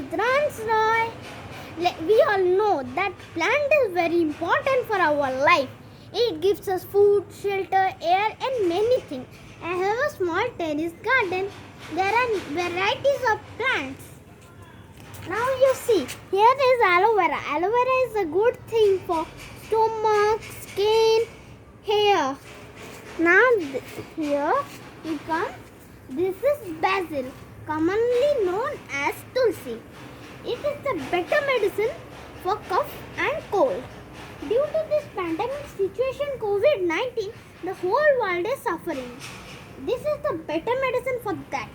Rudrans Roy. We all know that plant is very important for our life. It gives us food, shelter, air and many things. I have a small terrace garden. There are varieties of plants. Now you see, here is aloe vera. Aloe vera is a good thing for stomach, skin, hair. Now here we come. This is basil, commonly known as tulsi. It is the better medicine for cough and cold. Due to this pandemic situation COVID-19, the whole world is suffering. This is the better medicine for that.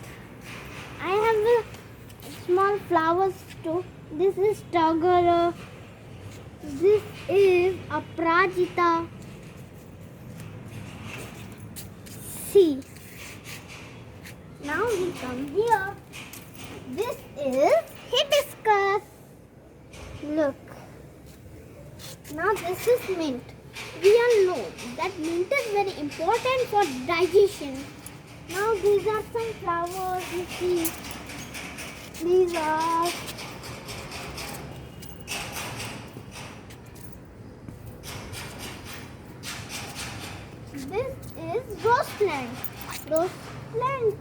I have small flowers too. This is Tagara. This is Aprajita. See. Now we come here. This is hibiscus. Look. Now this is mint. We all know that mint is very important for digestion. Now these are some flowers you see. These are this is rose plant. Rose plant.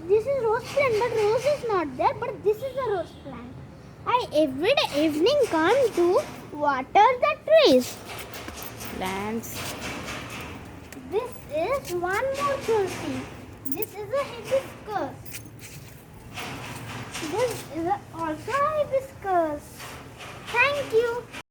This is rose plant, but rose is not there. But this is a rose plant. I every day evening come to water the trees. Plants. This is one more tulsi. This is a hibiscus. This is also a hibiscus. Thank you.